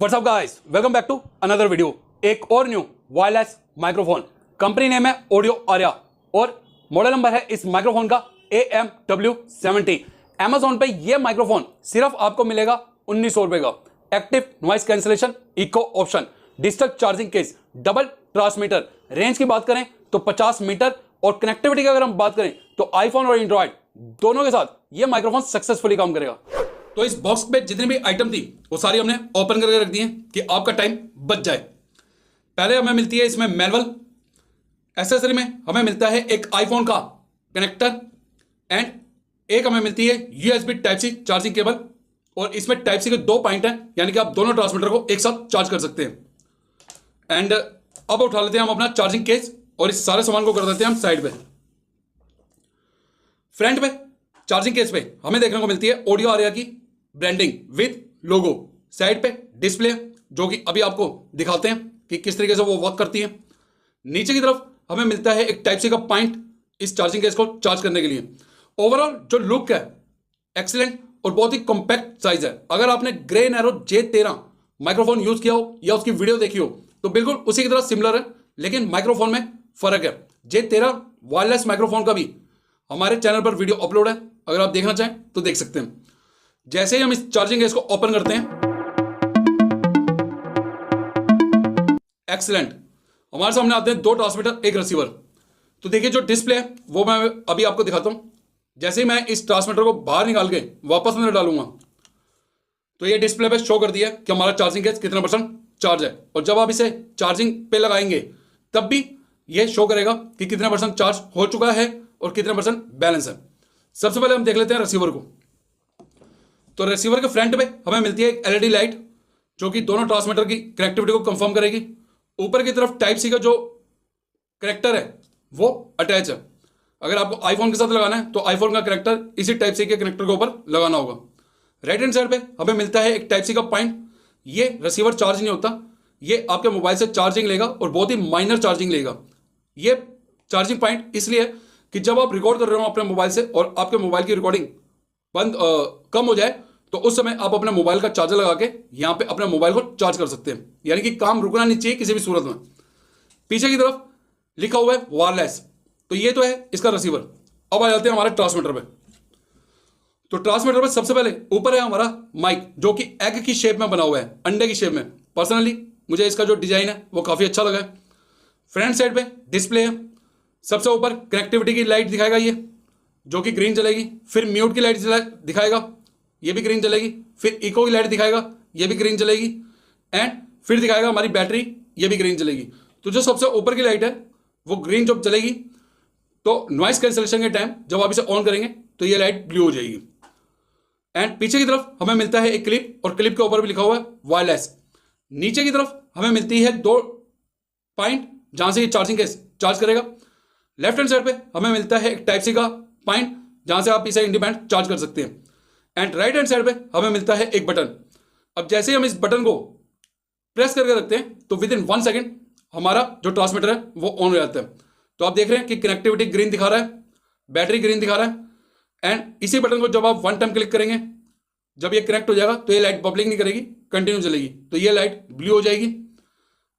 What's up guys, welcome back to another video. एक और new wireless microphone, company name है audio Arya और model number है इस माइक्रोफोन का AMW70। Amazon पे ये माइक्रोफोन सिर्फ आपको मिलेगा 1900 रुपए का। Active noise cancellation, echo option, digital charging case, double transmitter. Range की बात करें तो 50 मीटर और कनेक्टिविटी की अगर हम बात करें तो आईफोन और एंड्रॉइड दोनों के साथ ये माइक्रोफोन सक्सेसफुली काम करेगा। तो इस बॉक्स पे जितनी भी आइटम थी वो सारी हमने ओपन करके रख दी है कि आपका टाइम बच जाए। पहले हमें मिलती है इसमें मैनुअल। एक्सेसरी में हमें मिलता है एक आईफोन का कनेक्टर एंड एक हमें मिलती है USB type C charging cable और इसमें टाइप सी के 2 पॉइंट हैं, यानी कि आप दोनों ट्रांसमीटर को एक साथ चार्ज कर सकते हैं। एंड अब उठा लेते हैं हम अपना चार्जिंग केस और इस सारे सामान को कर देते हैं हम साइड पे। फ्रंट पे चार्जिंग केस पे हमें देखने को मिलती है ऑडियो आर्या की ब्रांडिंग विद लोगो। साइड पे डिस्प्ले जो कि अभी आपको दिखाते हैं कि किस तरीके से वो वर्क करती है। नीचे की तरफ हमें मिलता है एक टाइप सी का पॉइंट इस चार्जिंग केस को चार्ज करने के लिए। ओवरऑल जो लुक है एक्सीलेंट और बहुत ही कॉम्पैक्ट साइज है। अगर आपने grey narrow J13 microphone use किया हो या उसकी वीडियो देखी हो तो बिल्कुल उसी की तरह सिमिलर है, लेकिन माइक्रोफोन में फर्क है। J13 वायरलेस माइक्रोफोन का भी हमारे चैनल पर वीडियो अपलोड है, अगर आप देखना चाहें तो देख सकते हैं। जैसे ही हम इस चार्जिंग केस को ओपन करते हैं, एक्सीलेंट, हमारे सामने आते हैं 2 ट्रांसमीटर, एक रिसीवर। तो देखिए जो डिस्प्ले है वो मैं अभी आपको दिखाता हूं। जैसे ही मैं इस ट्रांसमीटर को बाहर निकाल के वापस अंदर डालूंगा तो ये डिस्प्ले पे शो कर दिया कि हमारा चार्जिंग केस कितना % चार्ज है। और जब आप इसे चार्जिंग पे लगाएंगे तब भी ये शो करेगा कि कितना % चार्ज हो चुका है और कितना % बैलेंस है। सबसे पहले हम देख लेते हैं रिसीवर को। तो रिसीवर के फ्रंट पे हमें मिलती है एक LED लाइट जो कि दोनों ट्रांसमीटर की कनेक्टिविटी को कंफर्म करेगी। ऊपर की तरफ टाइप सी का जो कनेक्टर है वो अटैच है। अगर आपको आईफोन के साथ लगाना है तो आईफोन का कनेक्टर इसी टाइप सी के कनेक्टर के ऊपर लगाना होगा। राइट हैंड साइड पे हमें मिलता है एक टाइप सी का पॉइंट। ये रिसीवर चार्ज नहीं होता, ये आपके मोबाइल से चार्जिंग लेगा और बहुत ही माइनर चार्जिंग लेगा। ये चार्जिंग पॉइंट इसलिए कि जब आप रिकॉर्ड कर रहे हो अपने मोबाइल से और आपके मोबाइल की रिकॉर्डिंग कम हो जाए तो उस समय आप अपने मोबाइल का चार्जर लगा के यहाँ पे अपने मोबाइल को चार्ज कर सकते हैं, यानी कि काम रुकना नहीं चाहिए किसी भी सूरत में। पीछे की तरफ लिखा हुआ है वायरलेस, तो ये तो है इसका रिसीवर। अब आ जाते हैं हमारे ट्रांसमीटर पे। तो ट्रांसमीटर पे सबसे पहले ऊपर है हमारा माइक जो कि एग की शेप में बना हुआ है, अंडे की शेप में। पर्सनली मुझे इसका जो डिजाइन है वो काफी अच्छा लगा है। फ्रंट साइड पे डिस्प्ले है। सबसे ऊपर कनेक्टिविटी की लाइट दिखाएगा ये जो कि ग्रीन जलेगी। फिर म्यूट की लाइट दिखाएगा, ये भी ग्रीन जलेगी। फिर इको की लाइट दिखाएगा, ये भी ग्रीन जलेगी। एंड फिर दिखाएगा हमारी बैटरी, ये भी ग्रीन जलेगी। तो जो सबसे ऊपर की लाइट है वो ग्रीन जब जलेगी तो नॉइस कैंसिलेशन के टाइम जब आप इसे ऑन करेंगे तो ये लाइट ब्लू हो जाएगी। एंड पीछे की तरफ हमें मिलता है एक क्लिप और क्लिप के ऊपर भी लिखा हुआ है वायरलेस। नीचे की तरफ हमें मिलती है 2 पॉइंट जहां से ये चार्जिंग केस चार्ज करेगा। लेफ्ट हैंड साइड पे हमें मिलता है एक टाइप सी का पॉइंट जहां से आप इसे इंडिपेंडेंट चार्ज कर सकते हैं। एंड राइट हैंड साइड पे हमें मिलता है एक बटन। अब जैसे ही हम इस बटन को प्रेस करके रखते हैं तो विद इन 1 सेकेंड हमारा जो ट्रांसमीटर है वो ऑन हो जाता है। तो आप देख रहे हैं कि कनेक्टिविटी ग्रीन दिखा रहा है, बैटरी ग्रीन दिखा रहा है। एंड इसी बटन को जब आप 1 टाइम क्लिक करेंगे, जब ये कनेक्ट हो जाएगा तो ये लाइट बबलिंग नहीं करेगी, कंटिन्यू चलेगी, तो ये लाइट ब्लू हो जाएगी।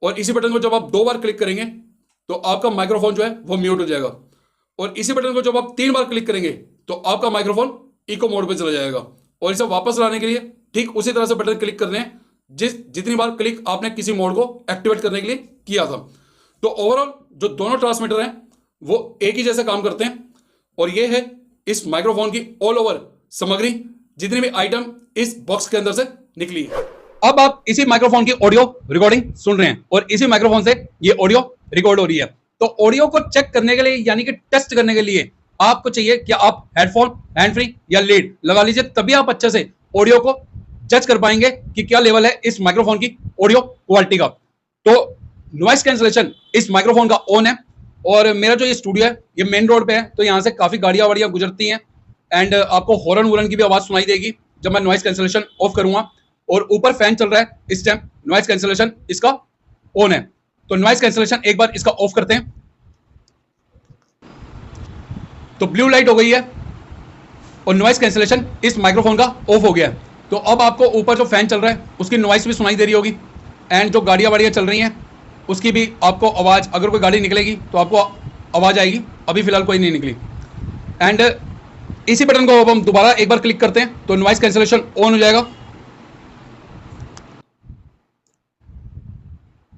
और इसी बटन को जब आप 2 बार क्लिक करेंगे तो आपका माइक्रोफोन जो है वो म्यूट हो जाएगा। और इसी बटन को जब आप 3 बार क्लिक करेंगे तो आपका माइक्रोफोन इको मोड पे चला जाएगा। और इसे वापस लाने के लिए ठीक उसी तरह से बटन क्लिक करने हैं जितनी बार क्लिक आपने किसी मोड को एक्टिवेट करने के लिए किया था। तो ओवरऑल जो दोनों ट्रांसमीटर हैं वो एक ही जैसे काम करते हैं। और ये है इस माइक्रोफोन की ऑल ओवर सामग्री, जितनी भी आइटम इस बॉक्स के अंदर से निकली है। अब आप इसी माइक्रोफोन की ऑडियो रिकॉर्डिंग सुन रहे हैं और इसी माइक्रोफोन से ये ऑडियो रिकॉर्ड हो रही है। तो ऑडियो को चेक करने के लिए यानी कि टेस्ट करने के लिए आपको चाहिए कि आप हेडफोन, हैंड फ्री या लीड लगा लीजिए, तभी आप अच्छे से ऑडियो को जज कर पाएंगे कि क्या लेवल है इस माइक्रोफोन की ऑडियो क्वालिटी का। तो नॉइस कैंसिलेशन इस माइक्रोफोन का ऑन है और मेरा जो ये स्टूडियो है ये मेन रोड पे है, तो यहाँ से काफी गाड़ियां वाड़ियां गुजरती हैं एंड आपको हॉर्न वॉर्न की भी आवाज सुनाई देगी जब मैं नॉइस कैंसिलेशन ऑफ करूंगा। और ऊपर फैन चल रहा है इस टाइम, नॉइस कैंसिलेशन इसका ऑन है। तो नॉइस कैंसिलेशन एक बार इसका ऑफ करते हैं तो ब्लू लाइट हो गई है और नॉइस कैंसिलेशन इस माइक्रोफोन का ऑफ हो गया है। तो अब आपको ऊपर जो फैन चल रहा है उसकी नॉइस भी सुनाई दे रही होगी, एंड जो गाड़ियाँ वाड़ियाँ चल रही हैं उसकी भी आपको आवाज़, अगर कोई गाड़ी निकलेगी तो आपको आवाज़ आएगी। अभी फिलहाल कोई नहीं निकली। एंड इसी बटन को अब हम दोबारा एक बार क्लिक करते हैं तो नॉइस कैंसिलेशन ऑन हो जाएगा।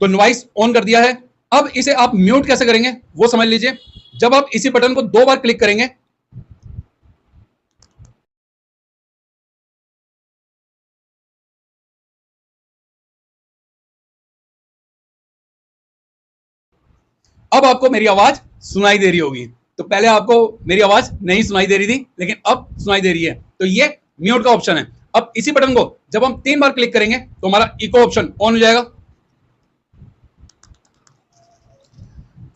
तो नॉइस ऑन कर दिया है। अब इसे आप म्यूट कैसे करेंगे वो समझ लीजिए। जब आप इसी बटन को 2 बार क्लिक करेंगे अब आपको मेरी आवाज सुनाई दे रही होगी। तो पहले आपको मेरी आवाज नहीं सुनाई दे रही थी, लेकिन अब सुनाई दे रही है। तो ये म्यूट का ऑप्शन है। अब इसी बटन को जब हम 3 बार क्लिक करेंगे तो हमारा इको ऑप्शन ऑन हो जाएगा।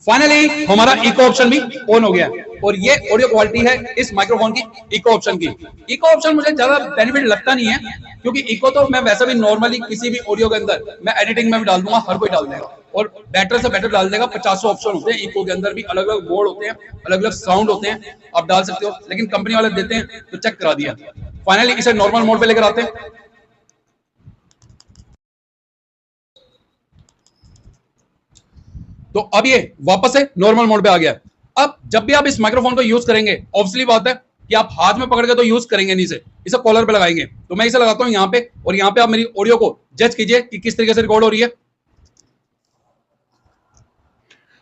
फाइनली हमारा इको ऑप्शन भी ऑन हो गया। और ये ऑडियो क्वालिटी है इस माइक्रोफोन की इको ऑप्शन की। इको ऑप्शन मुझे ज्यादा बेनिफिट लगता नहीं है, क्योंकि इको तो मैं वैसे भी नॉर्मली किसी भी ऑडियो के अंदर मैं एडिटिंग में भी डाल दूंगा, हर कोई डाल देगा और बेटर से बेटर डाल देगा। 50 ऑप्शन होते हैं इको के अंदर भी, अलग अलग मोड होते हैं, अलग अलग साउंड होते हैं, आप डाल सकते हो। लेकिन कंपनी वाले देते हैं तो चेक करा दिया। फाइनली इसे नॉर्मल मोड पे लेकर आते हैं। तो अब ये वापस से नॉर्मल मोड पे आ गया। अब जब भी आप इस माइक्रोफोन को यूज करेंगे, ऑब्वियसली बात है कि आप हाथ में पकड़ के तो यूज करेंगे नहीं, इसे कॉलर पे लगाएंगे। तो मैं इसे लगाता हूं यहाँ पे, और यहाँ पे आप मेरी ऑडियो को जज कीजिए कि किस तरीके से रिकॉर्ड हो रही है।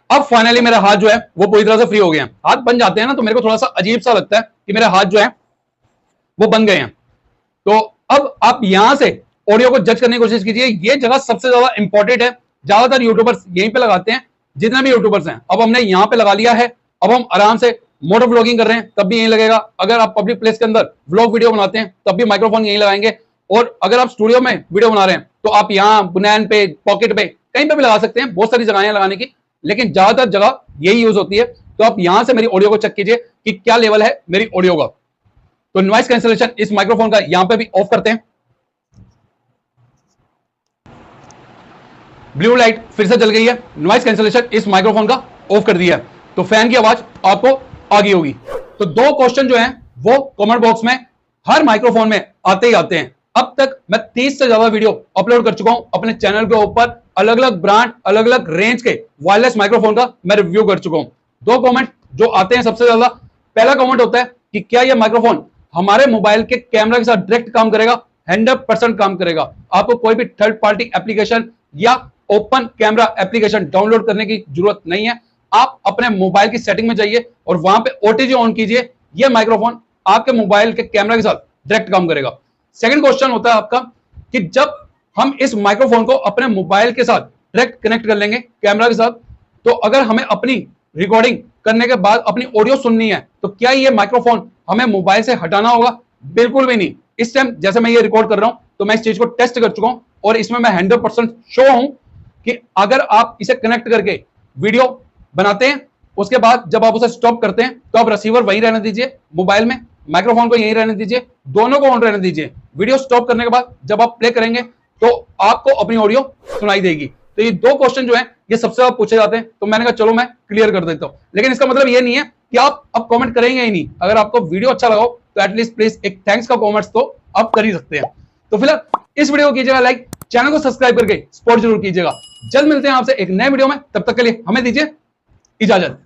अब फाइनली मेरा हाथ जो है वो पूरी तरह से फ्री हो गया। हाथ बन जाते हैं ना तो मेरे को थोड़ा सा अजीब सा लगता है कि मेरे हाथ जो है वो बन गए हैं। तो अब आप यहां से ऑडियो को जज करने की कोशिश कीजिए। ये जगह सबसे ज्यादा इंपॉर्टेंट है। ज्यादातर यूट्यूबर्स यहीं पे लगाते हैं, जितने भी यूट्यूबर्स हैं। अब हमने यहां पे लगा लिया है। अब हम आराम से मोटर व्लॉगिंग कर रहे हैं तब भी यहीं लगेगा। अगर आप पब्लिक प्लेस के अंदर व्लॉग वीडियो बनाते हैं तब भी माइक्रोफोन यहीं लगाएंगे। और अगर आप स्टूडियो में वीडियो बना रहे हैं तो आप यहाँ बुनैन पे, पॉकेट पे, कहीं पे भी लगा सकते हैं। बहुत सारी जगह लगाने की, लेकिन ज्यादातर जगह यही यूज होती है। तो आप यहां से मेरी ऑडियो को चेक कीजिए कि क्या लेवल है मेरी ऑडियो का। तो नॉइस कैंसिलेशन इस माइक्रोफोन का यहां पे भी ऑफ करते हैं। ब्लू लाइट फिर से जल गई है। नॉइस कैंसिलेशन इस माइक्रोफोन का ऑफ कर दिया है। तो फैन की आवाज आपको आ गई होगी। तो 2 क्वेश्चन जो हैं वो कमेंट बॉक्स में हर माइक्रोफोन में आते ही आते हैं। अब तक मैं 30 से ज्यादा वीडियो अपलोड कर चुका हूं अपने चैनल के ऊपर। अलग अलग ब्रांड, अलग अलग रेंज के वायरलेस माइक्रोफोन का मैं रिव्यू कर चुका हूं। 2 कमेंट जो आते हैं सबसे ज्यादा, पहला कमेंट होता है कि क्या यह माइक्रोफोन हमारे मोबाइल के कैमरा के साथ डायरेक्ट काम करेगा। 100% काम करेगा। आपको कोई भी थर्ड पार्टी एप्लीकेशन या ओपन कैमरा एप्लीकेशन डाउनलोड करने की जरूरत नहीं है। आप अपने मोबाइल की सेटिंग में जाइए और वहां पे ओटीजी ऑन कीजिए। यह माइक्रोफोन आपके मोबाइल के कैमरा के साथ डायरेक्ट काम करेगा। सेकंड क्वेश्चन होता है आपका कि जब हम इस माइक्रोफोन को अपने मोबाइल के साथ डायरेक्ट कनेक्ट कर लेंगे कैमरा के साथ, तो अगर हमें अपनी रिकॉर्डिंग करने के बाद अपनी ऑडियो सुननी है तो क्या ये माइक्रोफोन हमें मोबाइल से हटाना होगा? बिल्कुल भी नहीं। इस टाइम जैसे मैं ये रिकॉर्ड कर रहा हूं तो मैं इस चीज को टेस्ट कर चुका हूं और इसमें मैं 100% श्योर हूं कि अगर आप इसे कनेक्ट करके वीडियो बनाते हैं, उसके बाद जब आप उसे स्टॉप करते हैं तो आप रिसीवर वहीं रहने दीजिए, मोबाइल में माइक्रोफोन को यहीं रहने दीजिए, दोनों को ऑन रहने दीजिए। वीडियो स्टॉप करने के बाद जब आप प्ले करेंगे तो आपको अपनी ऑडियो सुनाई देगी। तो ये 2 क्वेश्चन जो है ये सबसे ज्यादा पूछे जाते हैं। तो मैंने कहा चलो मैं क्लियर कर देता हूं। लेकिन इसका मतलब ये नहीं है कि आप अब कमेंट करेंगे ही नहीं। अगर आपको वीडियो अच्छा लगा तो एटलीस्ट प्लीज एक थैंक्स का कमेंट्स तो आप कर ही सकते हैं। तो फिलहाल इस वीडियो को कीजिएगा लाइक, चैनल को सब्सक्राइब करके सपोर्ट जरूर कीजिएगा। जल्द मिलते हैं आपसे एक नए वीडियो में, तब तक के लिए हमें दीजिए इजाजत।